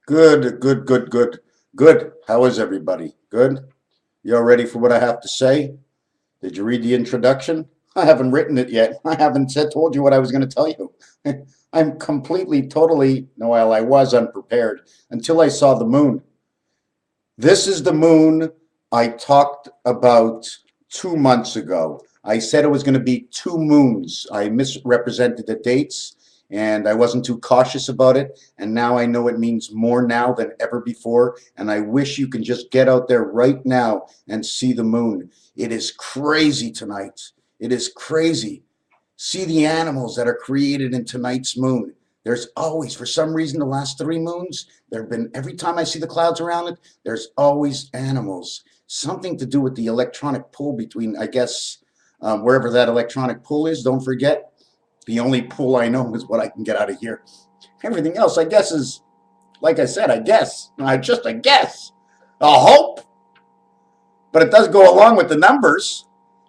Good, good, good, good, good. How is everybody? Good? You all ready for what I have to say? Did you read the introduction? I haven't written it yet. I haven't told you what I was going to tell you. I'm completely, totally, no, well, I was unprepared until I saw the moon. This is the moon I talked about 2 months ago. I said it was going to be two moons. I misrepresented the dates and I wasn't too cautious about it. And now I know it means more now than ever before. And I wish you can just get out there right now and see the moon. It is crazy tonight. It is crazy. See the animals that are created in tonight's moon. There's always, for some reason, the last three moons, there have been, every time I see the clouds around it, there's always animals. Something to do with the electronic pull between, I guess, wherever that electronic pull is. Don't forget, the only pull I know is what I can get out of here. Everything else, I guess, is, like I said, I guess. Just a guess. A hope. But it does go along with the numbers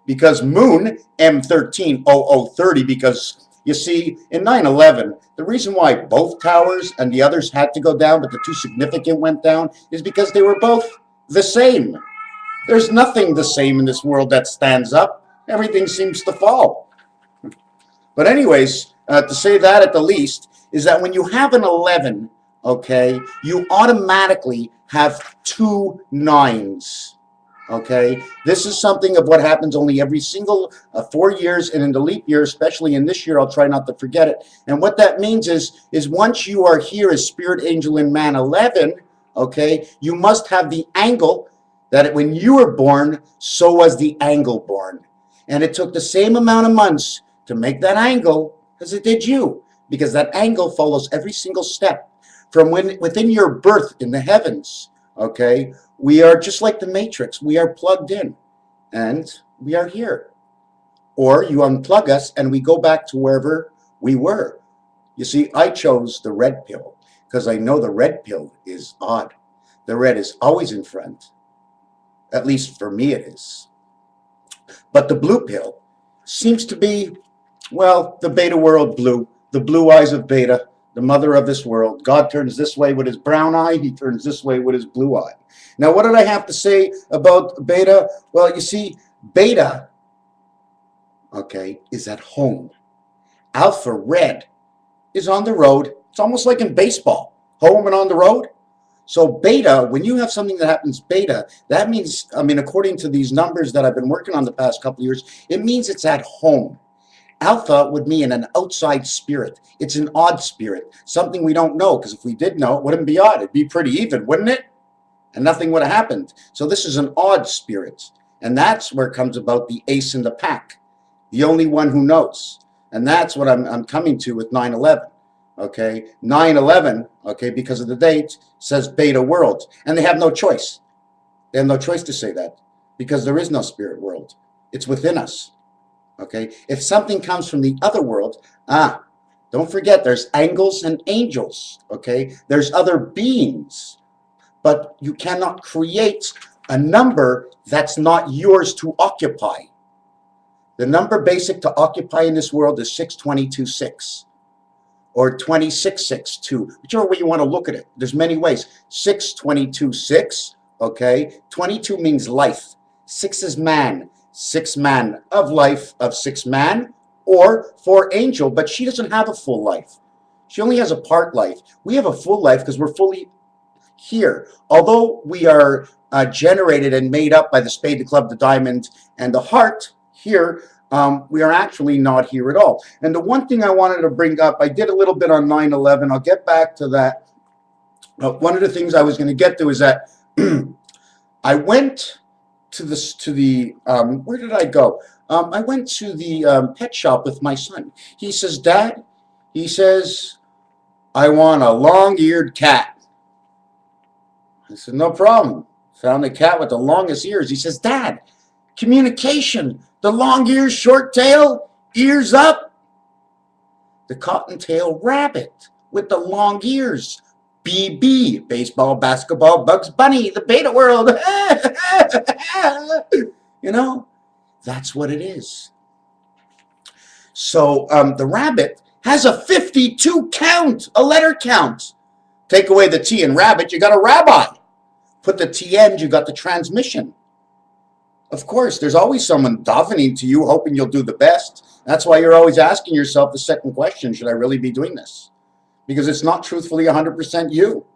because moon, M130030, because you see, in 9/11, the reason why both towers and the others had to go down, but the two significant went down, is because they were both the same. There's nothing the same in this world that stands up. Everything seems to fall. But anyways, to say that at the least, is that when you have an 11, okay, you automatically have two nines. Okay, this is something of what happens only every single 4 years, and in the leap year, especially in this year, I'll try not to forget it. And what that means is once you are here as spirit angel in man 11, okay, you must have the angle that when you were born, so was the angle born. And it took the same amount of months to make that angle as it did you, because that angle follows every single step from within your birth in the heavens. Okay, we are just like the Matrix. We are plugged in and we are here. Or you unplug us and we go back to wherever we were. You see, I chose the red pill because I know the red pill is odd. The red is always in front. At least for me it is. But the blue pill seems to be, well, the beta world blue, the blue eyes of beta, the mother of this world. God turns this way with his brown eye. He turns this way with his blue eye. Now, what did I have to say about beta? Well, you see, beta, okay, is at home. Alpha, red, is on the road. It's almost like in baseball, home and on the road. So beta, when you have something that happens beta, that means, I mean, according to these numbers that I've been working on the past couple of years, it means it's at home. Alpha would mean an outside spirit. It's an odd spirit, something we don't know, because if we did know, it wouldn't be odd. It'd be pretty even, wouldn't it? And nothing would have happened. So this is an odd spirit. And that's where it comes about the ace in the pack, the only one who knows. And that's what I'm coming to with 9/11. Okay, 9/11, okay, because of the date, says beta world. And they have no choice. They have no choice to say that because there is no spirit world. It's within us. Okay, if something comes from the other world, don't forget there's angels and angels. Okay, there's other beings, but you cannot create a number that's not yours to occupy. The number basic to occupy in this world is 6226 or 26662, whichever way you want to look at it. There's many ways. 6226, okay, 22 means life, 6 is man. 6 man of life of 6 man, or 4 angel, but she doesn't have a full life. She only has a part life. We have a full life because we're fully here. Although we are generated and made up by the spade, the club, the diamond, and the heart here, we are actually not here at all. And the one thing I wanted to bring up, I did a little bit on 9/11. I'll get back to that. One of the things I was going to get to is that I went to the where did I go? I went to the pet shop with my son. He says, Dad, he says, I want a long-eared cat. I said, no problem. Found a cat with the longest ears. He says, Dad, communication, the long ears, short tail, ears up. The cottontail rabbit with the long ears. BB, baseball, basketball, Bugs Bunny, the beta world. You know, that's what it is. So the rabbit has a 52 count, a letter count. Take away the T in rabbit, you got a rabbi. Put the T end, you got the transmission. Of course, there's always someone davening to you, hoping you'll do the best. That's why you're always asking yourself the second question, should I really be doing this? Because it's not truthfully 100% you.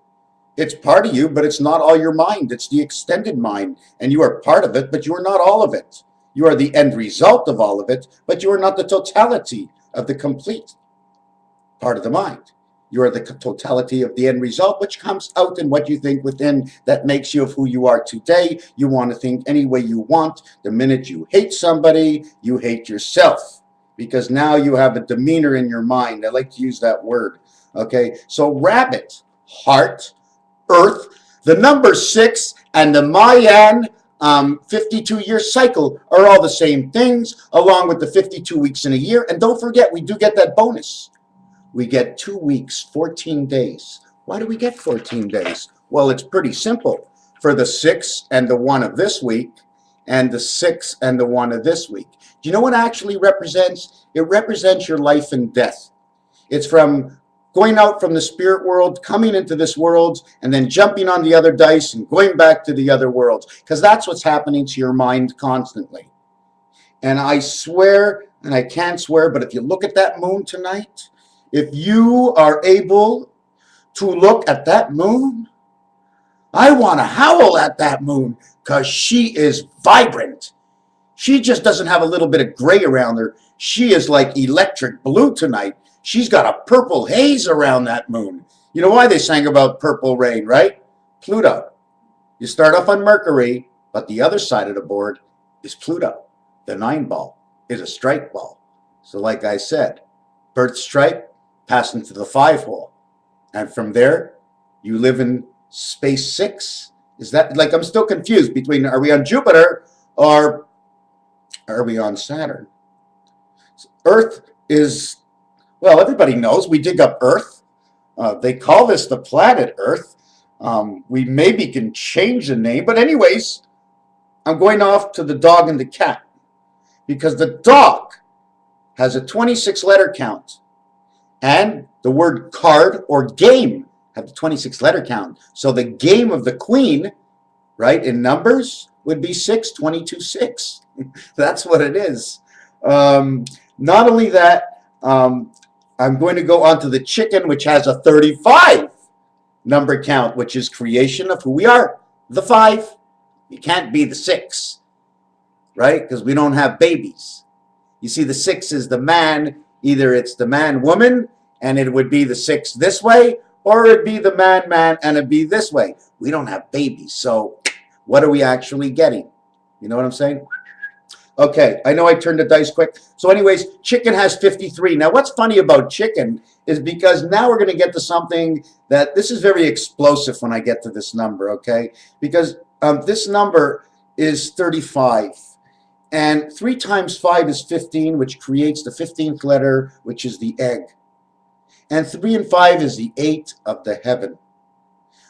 It's part of you, but it's not all your mind. It's the extended mind, and you are part of it, but you are not all of it. You are the end result of all of it, but you are not the totality of the complete part of the mind. You are the totality of the end result, which comes out in what you think within that makes you of who you are today. You want to think any way you want. The minute you hate somebody, you hate yourself, because now you have a demeanor in your mind. I like to use that word. Okay, so rabbit, heart, earth, the number 6, and the Mayan 52-year cycle are all the same things, along with the 52 weeks in a year. And don't forget, we do get that bonus. We get 2 weeks, 14 days. Why do we get 14 days? Well, it's pretty simple. For the 6 and the 1 of this week, and the 6 and the 1 of this week. Do you know what it actually represents? It represents your life and death. It's from going out from the spirit world, coming into this world, and then jumping on the other dice and going back to the other worlds. Because that's what's happening to your mind constantly. And I swear, and I can't swear, but if you look at that moon tonight, if you are able to look at that moon, I want to howl at that moon because she is vibrant. She just doesn't have a little bit of gray around her. She is like electric blue tonight. She's got a purple haze around that moon. You know why they sang about purple rain, right? Pluto. You start off on Mercury, but the other side of the board is Pluto. The 9 ball is a strike ball. So like I said, birth strike, pass into the 5 hole. And from there, you live in space 6. Is that, like, I'm still confused between, are we on Jupiter or are we on Saturn? Earth is, well, everybody knows we dig up Earth. They call this the planet Earth. We maybe can change the name, but anyways, I'm going off to the dog and the cat because the dog has a 26-letter count. And the word card or game have the 26-letter count. So the game of the queen, right, in numbers would be 6, 22, 6. That's what it is. Not only that, I'm going to go on to the chicken, which has a 35 number count, which is creation of who we are, the 5. You can't be the 6, right, because we don't have babies. You see, the 6 is the man. Either it's the man-woman, and it would be the 6 this way, or it'd be the man-man, and it'd be this way. We don't have babies, so what are we actually getting? You know what I'm saying? Okay, I know I turned the dice quick. So anyways, chicken has 53. Now, what's funny about chicken is because now we're going to get to something that, this is very explosive when I get to this number, okay? Because this number is 35. And 3 times 5 is 15, which creates the 15th letter, which is the egg. And 3 and 5 is the 8 of the heaven.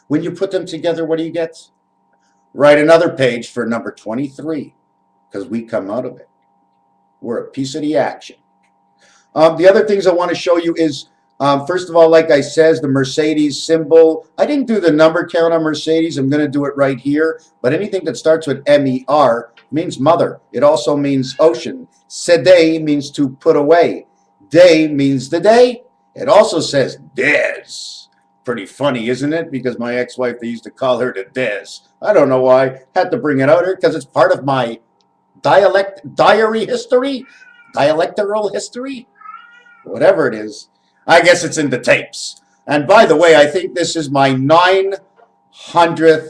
When you put them together, what do you get? Write another page for number 23, because we come out of it. We're a piece of the action. The other things I want to show you is, first of all, like I says, the Mercedes symbol. I didn't do the number count on Mercedes. I'm going to do it right here. But anything that starts with MER means mother. It also means ocean. Sede means to put away. Day means the day. It also says des. Pretty funny, isn't it? Because my ex-wife, they used to call her the des. I don't know why. Had to bring it out here because it's part of my diary history, dialectoral history, whatever it is. I guess it's in the tapes. And by the way, I think this is my 900th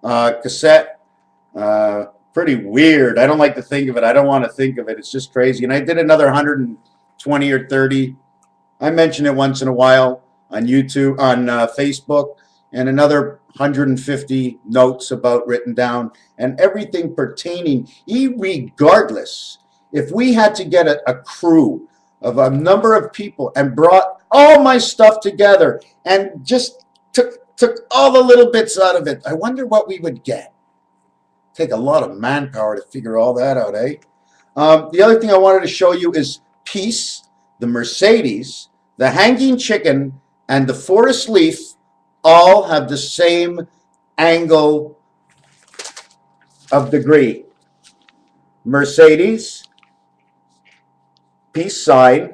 cassette. Pretty weird. I don't like to think of it. I don't want to think of it. It's just crazy. And I did another 120 or 30. I mention it once in a while on YouTube, on Facebook, and another 150 notes about written down, and everything pertaining, regardless. If we had to get a crew of a number of people and brought all my stuff together and just took all the little bits out of it, I wonder what we would get. Take a lot of manpower to figure all that out, eh? The other thing I wanted to show you is peace, the Mercedes, the hanging chicken, and the forest leaf all have the same angle of degree. Mercedes, peace sign,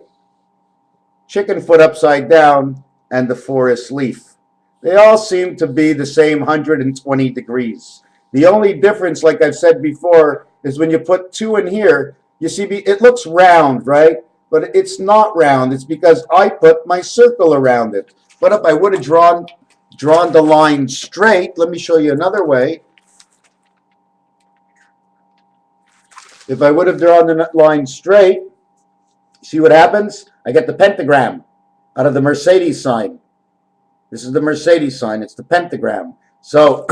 chicken foot upside down, and the forest leaf. They all seem to be the same 120 degrees. The only difference, like I've said before, is when you put 2 in here, you see it looks round, right? But it's not round. It's because I put my circle around it. But if I would have drawn the line straight, let me show you another way. If I would have drawn the line straight, see what happens? I get the pentagram out of the Mercedes sign. This is the Mercedes sign. It's the pentagram. So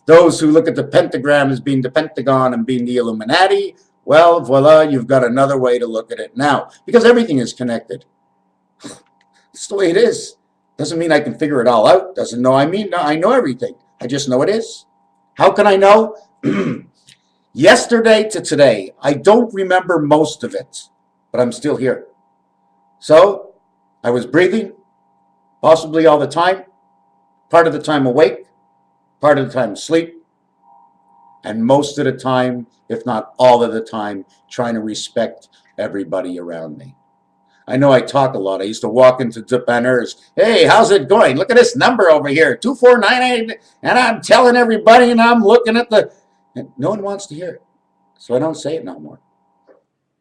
those who look at the pentagram as being the Pentagon and being the Illuminati, well, voila, you've got another way to look at it now. Because everything is connected. It's the way it is. Doesn't mean I can figure it all out. Doesn't know I mean, no, I know everything. I just know it is. How can I know? Yesterday to today, I don't remember most of it, but I'm still here. So I was breathing, possibly all the time, part of the time awake, part of the time asleep, and most of the time, if not all of the time, trying to respect everybody around me. I know I talk a lot. I used to walk into depanneurs. Hey, how's it going? Look at this number over here, 2498, and I'm telling everybody, and I'm looking at the... And no one wants to hear it, so I don't say it no more.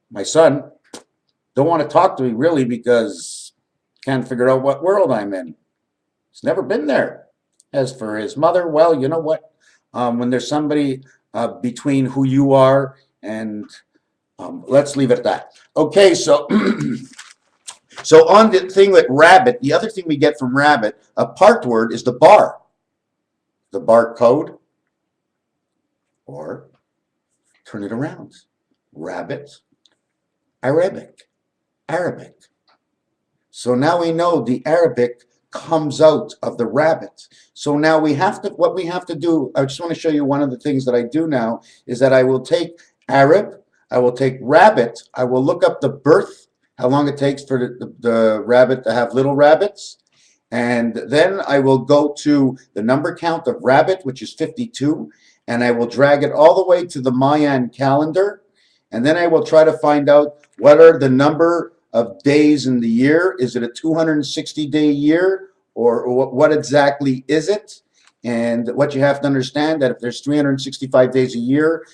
My son don't want to talk to me really because can't figure out what world I'm in. He's never been there. As for his mother, well, you know what? When there's somebody between who you are and let's leave it at that. Okay, so so on the thing with rabbit, the other thing we get from rabbit, a part word is the bar. The bar code. Or turn it around. Rabbit, Arabic, Arabic. So now we know the Arabic comes out of the rabbit. So now we have to, what we have to do, I just want to show you one of the things that I do now, is that I will take Arab, I will take rabbit, I will look up the birth, how long it takes for the rabbit to have little rabbits, and then I will go to the number count of rabbit, which is 52, and I will drag it all the way to the Mayan calendar, and then I will try to find out what are the number of days in the year. Is it a 260-day year, or what exactly is it? And what you have to understand that if there's 365 days a year,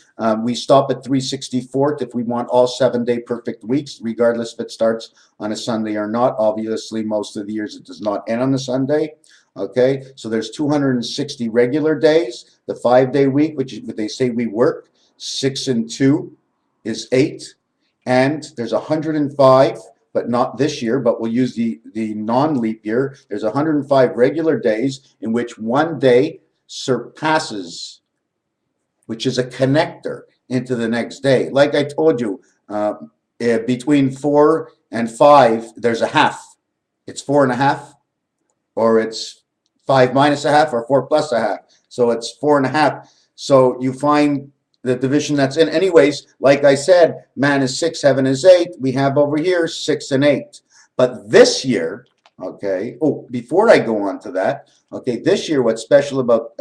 we stop at 364th if we want all 7-day perfect weeks, regardless if it starts on a Sunday or not. Obviously, most of the years it does not end on a Sunday. Okay, so there's 260 regular days, the 5-day week, which is what they say we work. 6 and 2 is 8, and there's 105, but not this year, but we'll use the non-leap year. There's 105 regular days in which one day surpasses, which is a connector into the next day. Like I told you, between 4 and 5, there's a half. It's 4.5, or it's 5 minus a half, or 4 plus a half. So it's 4.5. So you find the division that's in. Anyways, like I said, man is 6, heaven is 8. We have over here 6 and 8. But this year, okay, oh, before I go on to that, okay, this year what's special about,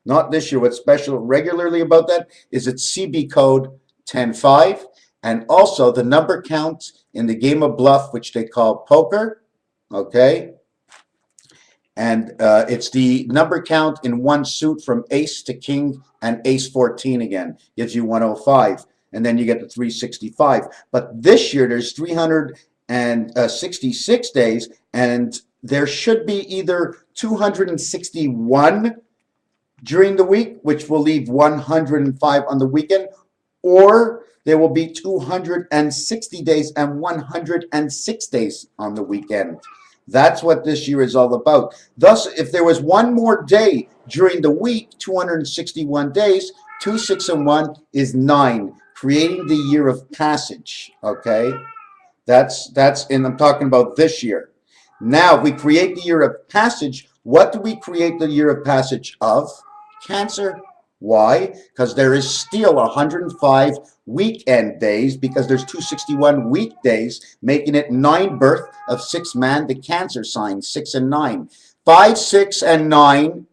not this year, what's special regularly about that is it's CB code 10-5, and also the number count in the game of bluff, which they call poker, okay? And it's the number count in one suit from ace to king and ace 14 again. Gives you 105. And then you get the 365. But this year there's 366 days. And there should be either 261 during the week, which will leave 105 on the weekend. Or there will be 260 days and 106 days on the weekend. That's what this year is all about. Thus, if there was one more day during the week, 261 days, 2, 6, and 1 is 9, creating the year of passage, okay? That's and I'm talking about this year. Now, if we create the year of passage, what do we create the year of passage of? Cancer. Why? Because there is still 105 weekend days, because there's 261 weekdays, making it 9 birth of 6 man, the Cancer sign, 6 and 9. 5, 6, and 9,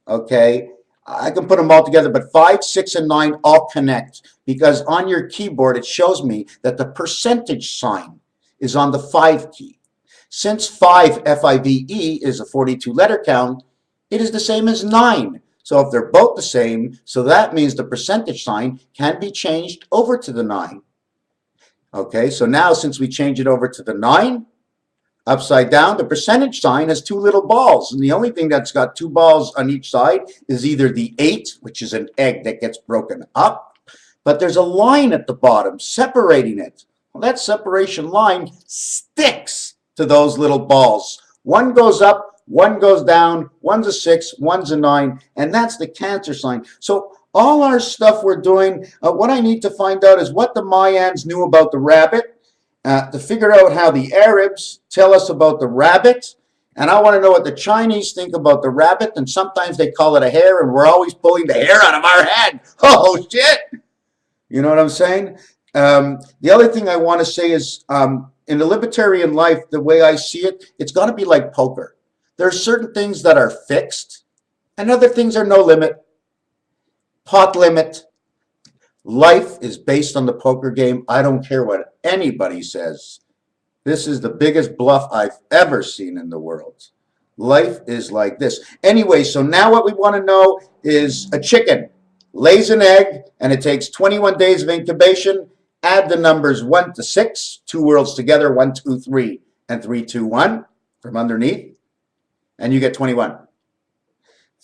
okay, I can put them all together, but 5, 6, and 9 all connect because on your keyboard it shows me that the percentage sign is on the 5 key. Since 5, F-I-V-E, is a 42 letter count, it is the same as 9. So if they're both the same, so that means the percentage sign can be changed over to the 9. Okay, so now since we change it over to the 9, upside down, the percentage sign has 2 little balls. And the only thing that's got 2 balls on each side is either the 8, which is an egg that gets broken up, but there's a line at the bottom separating it. Well, that separation line sticks to those little balls. One goes up, one goes down, one's a 6, one's a 9, and that's the Cancer sign. So all our stuff we're doing, what I need to find out is what the Mayans knew about the rabbit, to figure out how the Arabs tell us about the rabbit, and I want to know what the Chinese think about the rabbit, and sometimes they call it a hare, and we're always pulling the hair out of our head. Oh, shit! You know what I'm saying? The other thing I want to say is, in the libertarian life, the way I see it, it's got to be like poker. There are certain things that are fixed, and other things are no limit. Pot limit. Life is based on the poker game. I don't care what anybody says. This is the biggest bluff I've ever seen in the world. Life is like this. Anyway, so now what we want to know is a chicken lays an egg, and it takes 21 days of incubation. Add the numbers 1 to 6, 2 worlds together, 1, 2, 3, and 3, 2, 1 from underneath, and you get 21.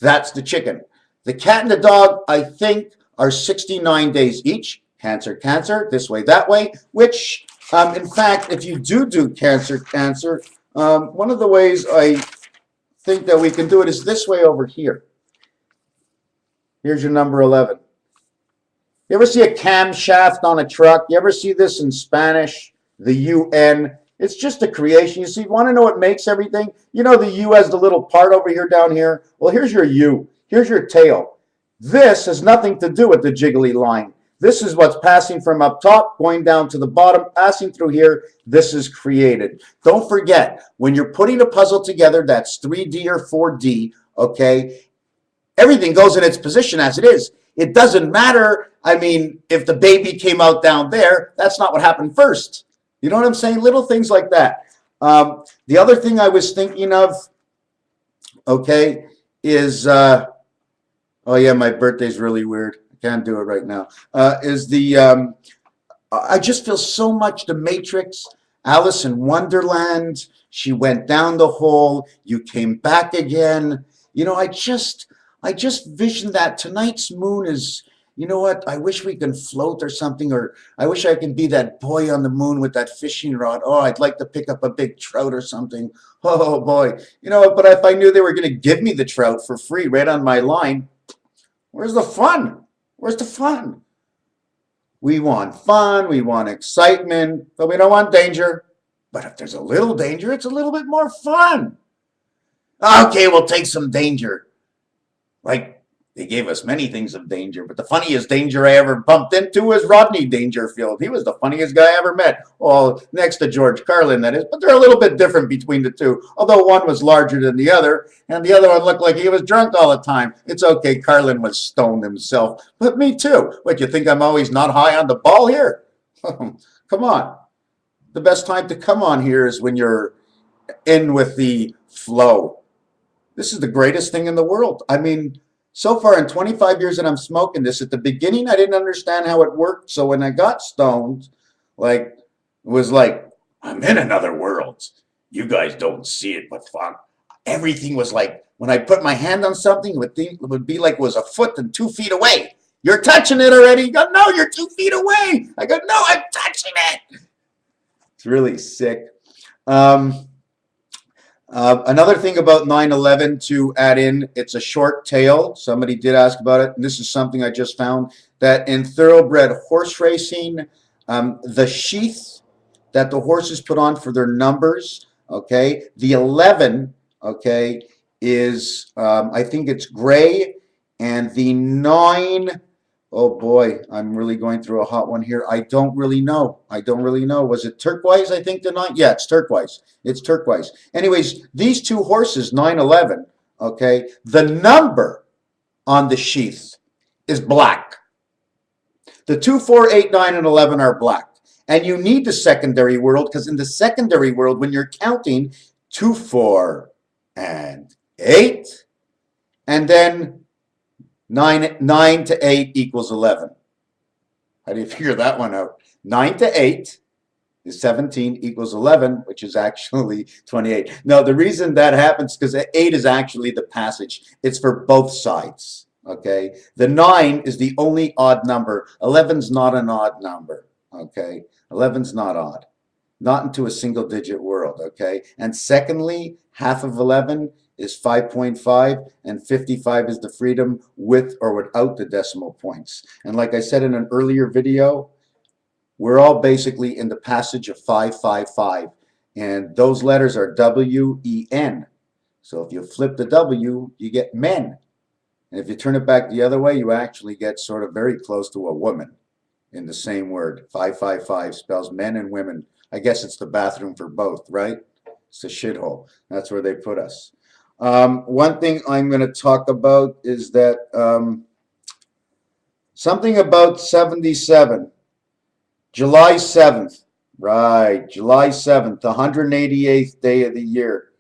That's the chicken. The cat and the dog, I think, are 69 days each. Cancer, Cancer, this way, that way, which, in fact, if you do Cancer, Cancer, one of the ways I think that we can do it is this way over here. Here's your number 11. You ever see a camshaft on a truck? You ever see this in Spanish? The UN. It's just a creation. You see, you want to know what makes everything? You know the U has the little part over here down here? Well, here's your U. Here's your tail. This has nothing to do with the jiggly line. This is what's passing from up top, going down to the bottom, passing through here. This is created. Don't forget, when you're putting a puzzle together that's 3D or 4D, okay, everything goes in its position as it is. It doesn't matter, I mean, if the baby came out down there, that's not what happened first. You know what I'm saying? Little things like that. The other thing I was thinking of, okay, is, oh yeah, my birthday's really weird. I can't do it right now. I just feel so much the Matrix, Alice in Wonderland. She went down the hole. You came back again. You know, I just visioned that tonight's moon is, you know what, I wish we can float or something, or I wish I can be that boy on the moon with that fishing rod. Oh, I'd like to pick up a big trout or something. Oh, boy. You know, but if I knew they were going to give me the trout for free right on my line, where's the fun? Where's the fun? We want fun, we want excitement, but we don't want danger. But if there's a little danger, it's a little bit more fun. Okay, we'll take some danger. Like, they gave us many things of danger, but the funniest danger I ever bumped into was Rodney Dangerfield. He was the funniest guy I ever met. Well, next to George Carlin, that is. But they're a little bit different between the two, although one was larger than the other, and the other one looked like he was drunk all the time. It's okay, Carlin was stoned himself, but me too. What, you think I'm always not high on the ball here? Come on. The best time to come on here is when you're in with the flow. This is the greatest thing in the world. I mean, so far in 25 years that I'm smoking this, at the beginning I didn't understand how it worked. So when I got stoned, like, it was like, I'm in another world. You guys don't see it, but fuck. Everything was like, when I put my hand on something, it would be like it was a foot and 2 feet away. You're touching it already. You go, no, you're 2 feet away. I go, no, I'm touching it. It's really sick. Another thing about 9/11 to add in, it's a short tail. Somebody did ask about it, and this is something I just found, that in thoroughbred horse racing, the sheath that the horses put on for their numbers, okay, the 11, okay, is, I think it's gray, and the 9 Oh boy, I'm really going through a hot one here. I don't really know. I don't really know. Was it turquoise, I think, the night? Yeah, it's turquoise. It's turquoise. Anyways, these two horses, 911, okay, the number on the sheath is black. The 2, 4, 8, 9, and 11 are black. And you need the secondary world because in the secondary world, when you're counting 2, 4, and 8, and then 9 to 8 equals 11. How do you figure that one out? 9 to 8 is 17 equals 11, which is actually 28. No, the reason that happens is because 8 is actually the passage. It's for both sides. Okay, the 9 is the only odd number. 11's not an odd number. Okay, 11's not odd, not into a single digit world. Okay, and secondly, half of 11 is 5.5, and 55 is the freedom with or without the decimal points. And like I said in an earlier video, we're all basically in the passage of 555, and those letters are W-E-N. So if you flip the W, you get men. And if you turn it back the other way, you actually get sort of very close to a woman in the same word. 555 spells men and women. I guess it's the bathroom for both, right? It's a shithole. That's where they put us. One thing I'm going to talk about is that something about 77. July 7th. Right, July 7th, the 188th day of the year.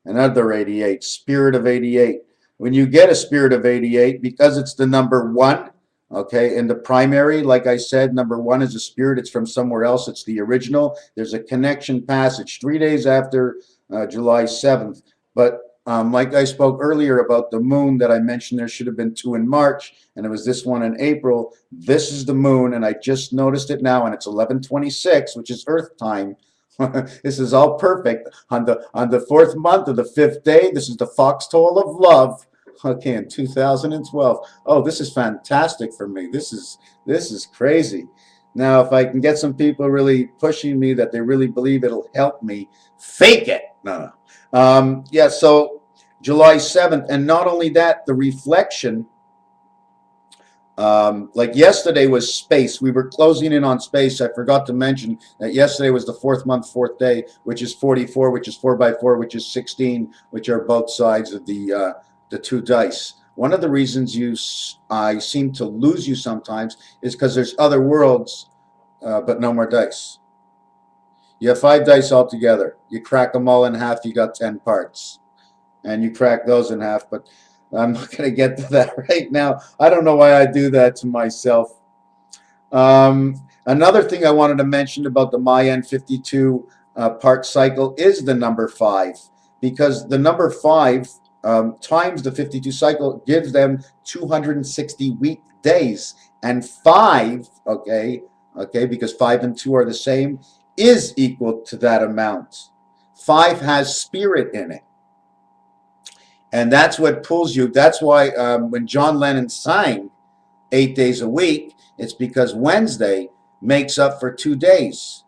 Another 88, spirit of 88. When you get a spirit of 88, because it's the number 1, okay, in the primary, like I said, number 1 is a spirit. It's from somewhere else. It's the original. There's a connection passage 3 days after July 7th. But like I spoke earlier about the moon that I mentioned, there should have been 2 in March, and it was this one in April. This is the moon, and I just noticed it now, and it's 11:26, which is Earth time. This is all perfect on the 4th month of the 5th day. This is the foxhole of love. Okay, in 2012. Oh, this is fantastic for me. This is crazy. Now, if I can get some people really pushing me that they really believe it'll help me, fake it. No. Yeah. So July 7th, and not only that, the reflection. Like yesterday was space. We were closing in on space. I forgot to mention that yesterday was the 4th month, 4th day, which is 44, which is 4 by 4, which is 16, which are both sides of the 2 dice. One of the reasons I seem to lose you sometimes is because there's other worlds, but no more dice. You have 5 dice altogether. You crack them all in half, you got 10 parts. And you crack those in half, but I'm not going to get to that right now. I don't know why I do that to myself. Another thing I wanted to mention about the Mayan 52 part cycle is the number 5, because the number 5 times the 52 cycle gives them 260 weekdays, and 5, okay, because 5 and 2 are the same, is equal to that amount. 5 has spirit in it. And that's what pulls you. That's why when John Lennon sang 8 days a week, it's because Wednesday makes up for 2 days.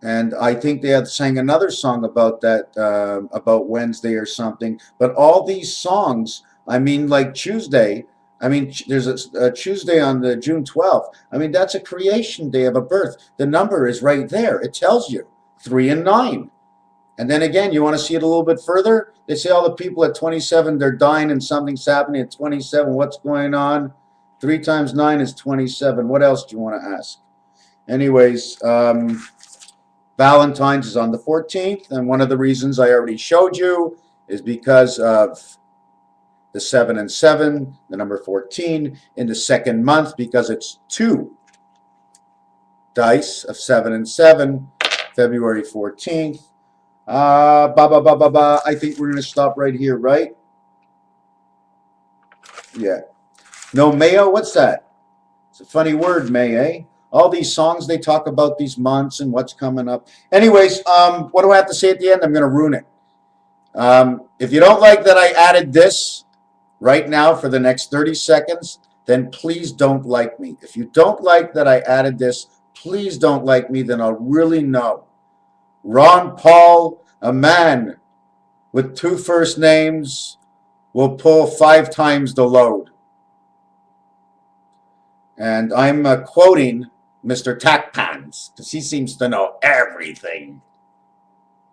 And I think they had sang another song about that, about Wednesday or something. But all these songs, I mean, like Tuesday, I mean, there's a Tuesday on the June 12th. I mean, that's a creation day of a birth. The number is right there. It tells you 3 and 9. And then again, you want to see it a little bit further? They say all the people at 27, they're dying and something's happening at 27. What's going on? 3 times 9 is 27. What else do you want to ask? Anyways, Valentine's is on the 14th. And one of the reasons I already showed you is because of the 7 and 7, the number 14, in the 2nd month, because it's 2 dice of 7 and 7, February 14th. I think we're going to stop right here, right? Yeah. No, Mayo, what's that? It's a funny word, May, eh? All these songs, they talk about these months and what's coming up. Anyways, what do I have to say at the end? I'm going to ruin it. If you don't like that I added this right now for the next 30 seconds, then please don't like me. If you don't like that I added this, please don't like me, then I'll really know. Ron Paul, a man with 2 first names, will pull 5 times the load. And I'm quoting MrTacpans because he seems to know everything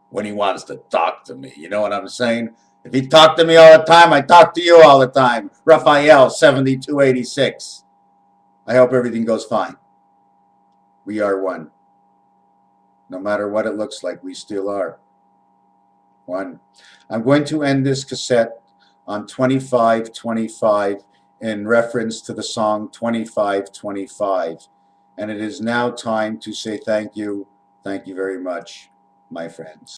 when he wants to talk to me. You know what I'm saying? If he talked to me all the time, I talk to you all the time. Raphael, 7286. I hope everything goes fine. We are one. No matter what it looks like, we still are one. I'm going to end this cassette on 2525 in reference to the song 2525. And it is now time to say thank you. Thank you very much, my friends.